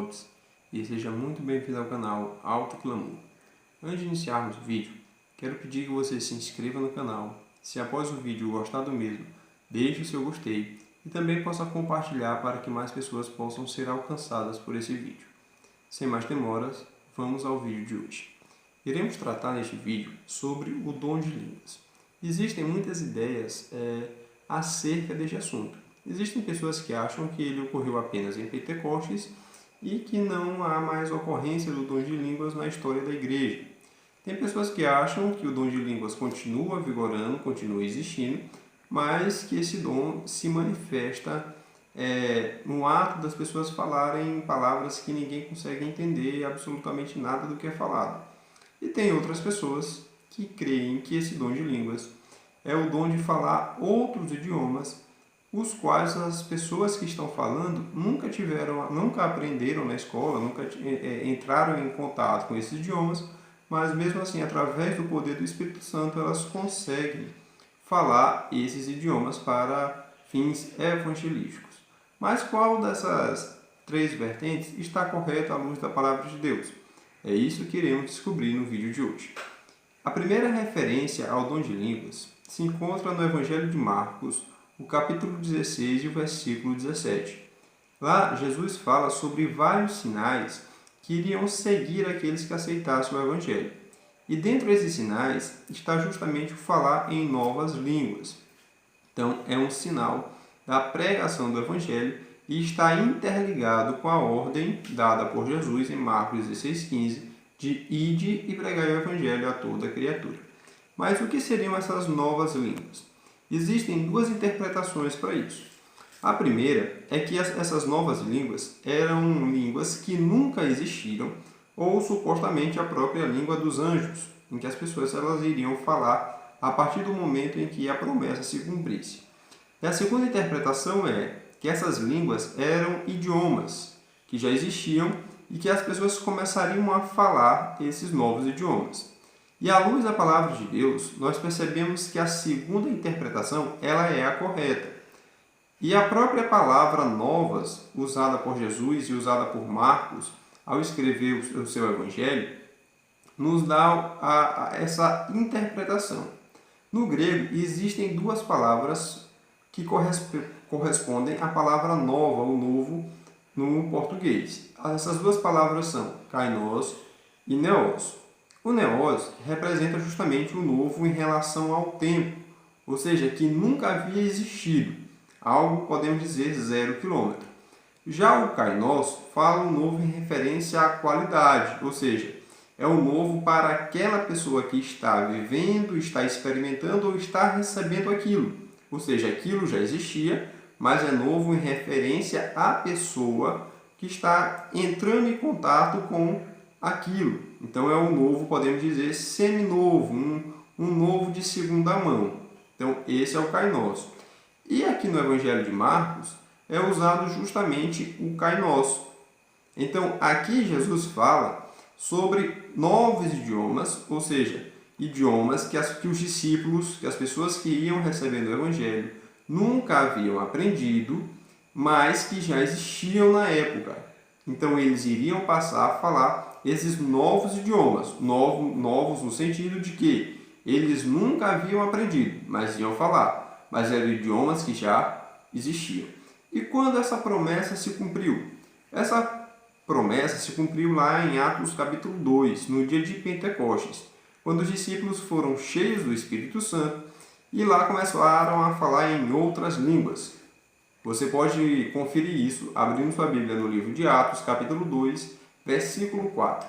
Lopes e seja muito bem-vindo ao canal Alto Clamor. Antes de iniciarmos o vídeo, quero pedir que você se inscreva no canal, se após o vídeo gostar do mesmo, deixe o seu gostei e também possa compartilhar para que mais pessoas possam ser alcançadas por esse vídeo. Sem mais demoras, vamos ao vídeo de hoje. Iremos tratar neste vídeo sobre o dom de línguas. Existem muitas ideias acerca deste assunto. Existem pessoas que acham que ele ocorreu apenas em Pentecostes e que não há mais ocorrência do dom de línguas na história da igreja. Tem pessoas que acham que o dom de línguas continua vigorando, continua existindo, mas que esse dom se manifesta no ato das pessoas falarem palavras que ninguém consegue entender absolutamente nada do que é falado. E tem outras pessoas que creem que esse dom de línguas é o dom de falar outros idiomas, os quais as pessoas que estão falando nunca aprenderam na escola, nunca entraram em contato com esses idiomas, mas mesmo assim, através do poder do Espírito Santo, elas conseguem falar esses idiomas para fins evangelísticos. Mas qual dessas três vertentes está correta à luz da Palavra de Deus? É isso que iremos descobrir no vídeo de hoje. A primeira referência ao dom de línguas se encontra no Evangelho de Marcos, o capítulo 16 e o versículo 17. Lá, Jesus fala sobre vários sinais que iriam seguir aqueles que aceitassem o Evangelho. E dentro desses sinais está justamente o falar em novas línguas. Então, é um sinal da pregação do Evangelho e está interligado com a ordem dada por Jesus em Marcos 16,15 de ide e pregai o Evangelho a toda criatura. Mas o que seriam essas novas línguas? Existem duas interpretações para isso. A primeira é que essas novas línguas eram línguas que nunca existiram ou supostamente a própria língua dos anjos, em que as pessoas elas iriam falar a partir do momento em que a promessa se cumprisse. E a segunda interpretação é que essas línguas eram idiomas que já existiam e que as pessoas começariam a falar esses novos idiomas. E à luz da Palavra de Deus, nós percebemos que a segunda interpretação ela é a correta. E a própria palavra novas, usada por Jesus e usada por Marcos, ao escrever o seu Evangelho, nos dá essa interpretação. No grego, existem duas palavras que correspondem à palavra nova, ou novo, no português. Essas duas palavras são kainos e neos. O neos representa justamente o novo em relação ao tempo, ou seja, que nunca havia existido, algo, podemos dizer, 0 km. Já o kainos fala o novo em referência à qualidade, ou seja, é o novo para aquela pessoa que está vivendo, está experimentando ou está recebendo aquilo. Ou seja, aquilo já existia, mas é novo em referência à pessoa que está entrando em contato com aquilo. Então é um novo, podemos dizer, seminovo, um novo de segunda mão. Então esse é o kainos. E aqui no Evangelho de Marcos é usado justamente o kainos. Então aqui Jesus fala sobre novos idiomas, ou seja, idiomas que os discípulos, que as pessoas que iam recebendo o Evangelho nunca haviam aprendido, mas que já existiam na época. Então eles iriam passar a falar esses novos idiomas, novos no sentido de que eles nunca haviam aprendido, mas iam falar, mas eram idiomas que já existiam. E quando essa promessa se cumpriu? Essa promessa se cumpriu lá em Atos capítulo 2, no dia de Pentecostes, quando os discípulos foram cheios do Espírito Santo e lá começaram a falar em outras línguas. Você pode conferir isso abrindo sua Bíblia no livro de Atos, capítulo 2, versículo 4.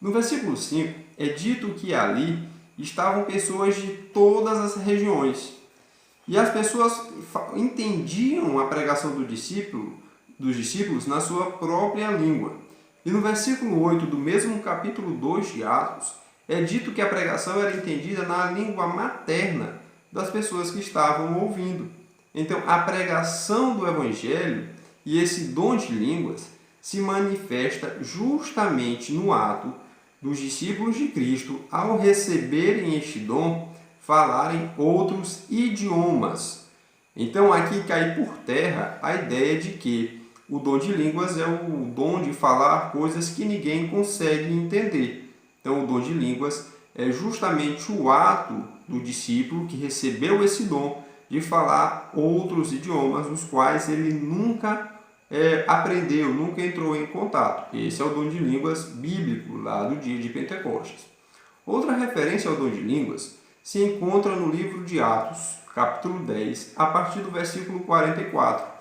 No versículo 5, é dito que ali estavam pessoas de todas as regiões. E as pessoas entendiam a pregação dos discípulos na sua própria língua. E no versículo 8 do mesmo capítulo 2 de Atos, é dito que a pregação era entendida na língua materna das pessoas que estavam ouvindo. Então, a pregação do Evangelho e esse dom de línguas se manifesta justamente no ato dos discípulos de Cristo, ao receberem este dom, falarem outros idiomas. Então, aqui cai por terra a ideia de que o dom de línguas é o dom de falar coisas que ninguém consegue entender. Então, o dom de línguas é justamente o ato do discípulo que recebeu esse dom de falar outros idiomas, os quais ele nunca aprendeu, nunca entrou em contato. Esse é o dom de línguas bíblico, lá do dia de Pentecostes. Outra referência ao dom de línguas se encontra no livro de Atos, capítulo 10, a partir do versículo 44,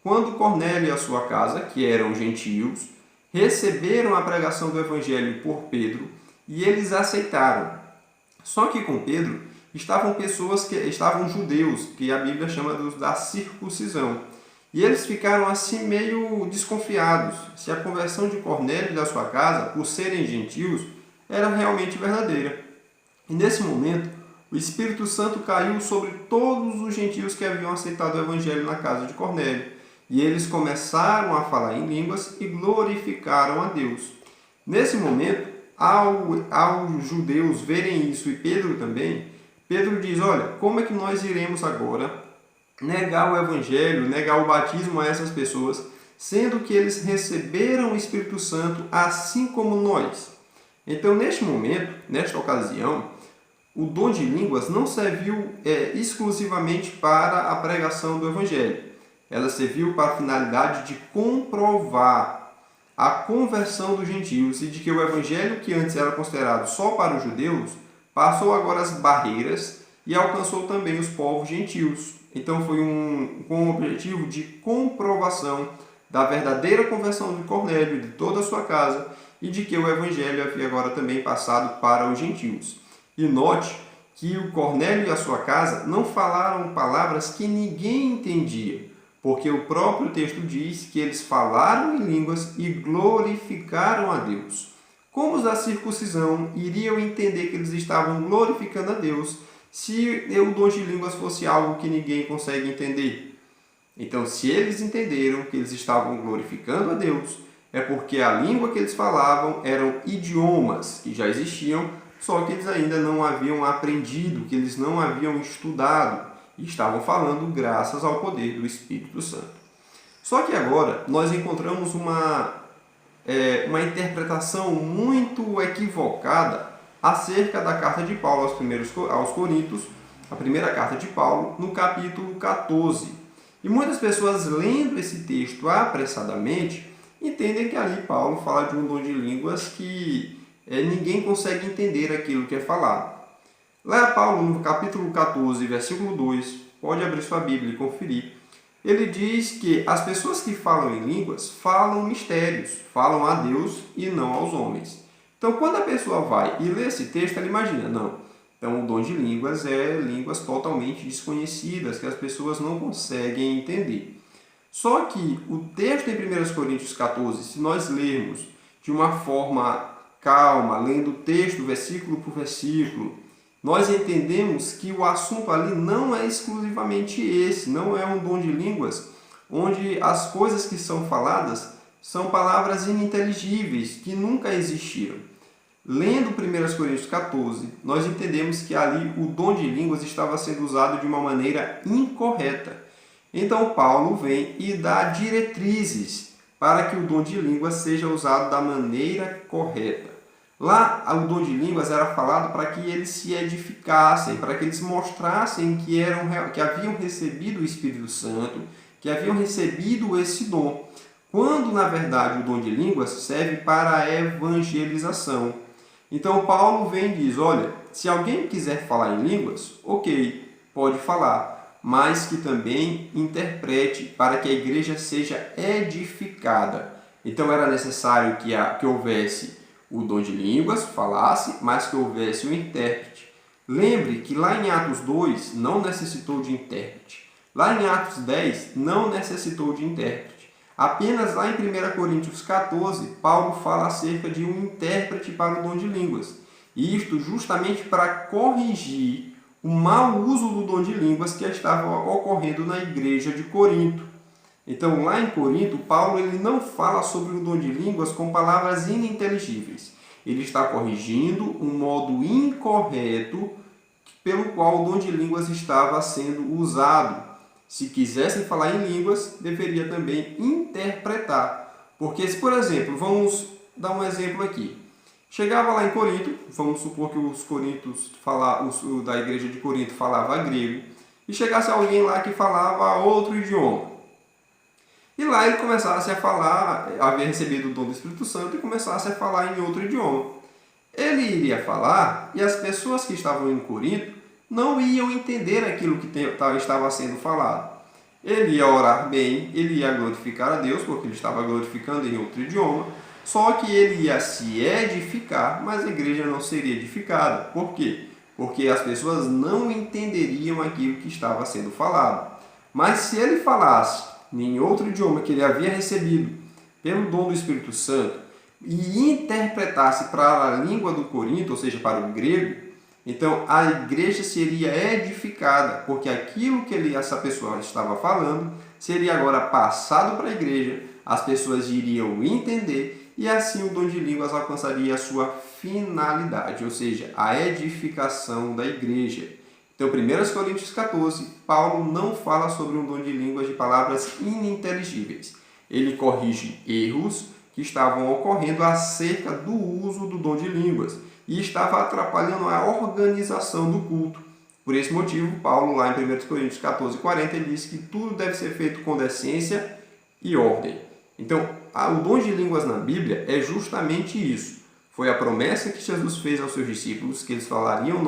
quando Cornélio e a sua casa, que eram gentios, receberam a pregação do evangelho por Pedro e eles aceitaram. Só que com Pedro estavam judeus, que a Bíblia chama da circuncisão. E eles ficaram assim meio desconfiados se a conversão de Cornélio e da sua casa, por serem gentios, era realmente verdadeira. E nesse momento, o Espírito Santo caiu sobre todos os gentios que haviam aceitado o evangelho na casa de Cornélio. E eles começaram a falar em línguas e glorificaram a Deus. Nesse momento, ao judeus verem isso, e Pedro também, Pedro diz, olha, como é que nós iremos agora negar o evangelho, negar o batismo a essas pessoas, sendo que eles receberam o Espírito Santo assim como nós? Então, neste momento, nesta ocasião, o dom de línguas não serviu exclusivamente para a pregação do evangelho. Ela serviu para a finalidade de comprovar a conversão dos gentios e de que o evangelho, que antes era considerado só para os judeus, passou agora as barreiras e alcançou também os povos gentios. Então foi com o objetivo de comprovação da verdadeira conversão de Cornélio e de toda a sua casa e de que o evangelho havia agora também passado para os gentios. E note que o Cornélio e a sua casa não falaram palavras que ninguém entendia, porque o próprio texto diz que eles falaram em línguas e glorificaram a Deus. Como os da circuncisão iriam entender que eles estavam glorificando a Deus se o dom de línguas fosse algo que ninguém consegue entender? Então, se eles entenderam que eles estavam glorificando a Deus, é porque a língua que eles falavam eram idiomas que já existiam, só que eles ainda não haviam aprendido, que eles não haviam estudado e estavam falando graças ao poder do Espírito Santo. Só que agora nós encontramos uma interpretação muito equivocada acerca da carta de Paulo aos Coríntios, a primeira carta de Paulo, no capítulo 14. E muitas pessoas, lendo esse texto apressadamente, entendem que ali Paulo fala de um dom de línguas que ninguém consegue entender aquilo que é falado. Lá Paulo, no capítulo 14, versículo 2, pode abrir sua Bíblia e conferir, ele diz que as pessoas que falam em línguas falam mistérios, falam a Deus e não aos homens. Então, quando a pessoa vai e lê esse texto, ela imagina, não, então o dom de línguas é línguas totalmente desconhecidas, que as pessoas não conseguem entender. Só que o texto em 1 Coríntios 14, se nós lermos de uma forma calma, lendo o texto versículo por versículo, nós entendemos que o assunto ali não é exclusivamente esse, não é um dom de línguas onde as coisas que são faladas são palavras ininteligíveis, que nunca existiram. Lendo 1 Coríntios 14, nós entendemos que ali o dom de línguas estava sendo usado de uma maneira incorreta. Então Paulo vem e dá diretrizes para que o dom de línguas seja usado da maneira correta. Lá, o dom de línguas era falado para que eles se edificassem, para que eles mostrassem que haviam recebido o Espírito Santo, que haviam recebido esse dom, quando, na verdade, o dom de línguas serve para a evangelização. Então, Paulo vem e diz, olha, se alguém quiser falar em línguas, ok, pode falar, mas que também interprete para que a igreja seja edificada. Então, era necessário que houvesse o dom de línguas, falasse, mas que houvesse um intérprete. Lembre que lá em Atos 2 não necessitou de intérprete. Lá em Atos 10 não necessitou de intérprete. Apenas lá em 1 Coríntios 14, Paulo fala acerca de um intérprete para o dom de línguas. E isto justamente para corrigir o mau uso do dom de línguas que estava ocorrendo na igreja de Corinto. Então, lá em Corinto, Paulo ele não fala sobre o dom de línguas com palavras ininteligíveis. Ele está corrigindo um modo incorreto pelo qual o dom de línguas estava sendo usado. Se quisessem falar em línguas, deveria também interpretar. Porque se, por exemplo, vamos dar um exemplo aqui. Chegava lá em Corinto, vamos supor que os coríntios da igreja de Corinto falava grego, e chegasse alguém lá que falava outro idioma. E lá ele começasse a falar, havia recebido o dom do Espírito Santo e começasse a falar em outro idioma. Ele iria falar e as pessoas que estavam em Corinto não iam entender aquilo que estava sendo falado. Ele ia orar bem, ele ia glorificar a Deus, porque ele estava glorificando em outro idioma, só que ele ia se edificar, mas a igreja não seria edificada. Por quê? Porque as pessoas não entenderiam aquilo que estava sendo falado. Mas se ele falasse em outro idioma que ele havia recebido pelo dom do Espírito Santo e interpretasse para a língua do Corinto, ou seja, para o grego, então a igreja seria edificada, porque aquilo que essa pessoa estava falando seria agora passado para a igreja, as pessoas iriam entender e assim o dom de línguas alcançaria a sua finalidade, ou seja, a edificação da igreja. Então, 1 Coríntios 14, Paulo não fala sobre um dom de línguas de palavras ininteligíveis. Ele corrige erros que estavam ocorrendo acerca do uso do dom de línguas e estava atrapalhando a organização do culto. Por esse motivo, Paulo, lá em 1 Coríntios 14, 40, ele diz que tudo deve ser feito com decência e ordem. Então, o dom de línguas na Bíblia é justamente isso. Foi a promessa que Jesus fez aos seus discípulos, que eles falariam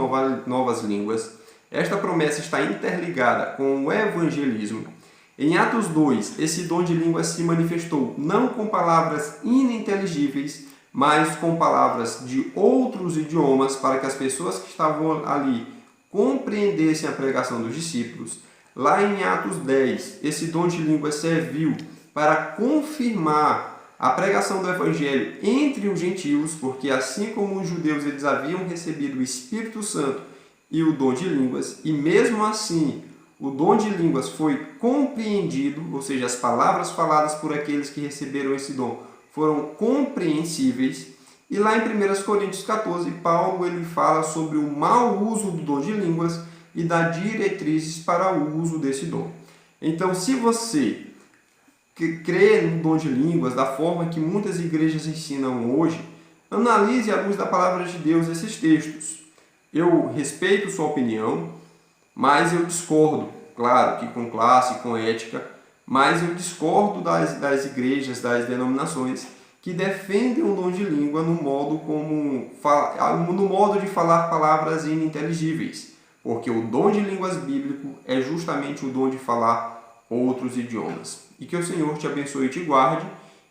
novas línguas. Esta promessa está interligada com o evangelismo. Em Atos 2, esse dom de línguas se manifestou não com palavras ininteligíveis, mas com palavras de outros idiomas, para que as pessoas que estavam ali compreendessem a pregação dos discípulos. Lá em Atos 10, esse dom de línguas serviu para confirmar a pregação do Evangelho entre os gentios, porque assim como os judeus eles haviam recebido o Espírito Santo e o dom de línguas, e mesmo assim o dom de línguas foi compreendido, ou seja, as palavras faladas por aqueles que receberam esse dom foram compreensíveis. E lá em 1 Coríntios 14, Paulo ele fala sobre o mau uso do dom de línguas e dá diretrizes para o uso desse dom. Então, se você crê no dom de línguas da forma que muitas igrejas ensinam hoje, analise à luz da palavra de Deus esses textos. Eu respeito sua opinião, mas eu discordo, claro que com classe, com ética, mas eu discordo das igrejas, das denominações que defendem o dom de língua no modo de falar palavras ininteligíveis, porque o dom de línguas bíblico é justamente o dom de falar outros idiomas. E que o Senhor te abençoe e te guarde,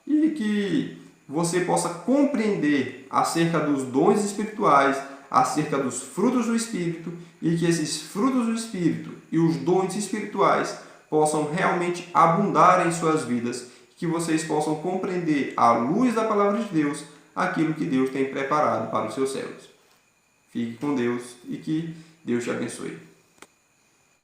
e que você possa compreender acerca dos dons espirituais, acerca dos frutos do Espírito, e que esses frutos do Espírito e os dons espirituais possam realmente abundar em suas vidas, que vocês possam compreender, à luz da palavra de Deus, aquilo que Deus tem preparado para os seus céus. Fique com Deus e que Deus te abençoe.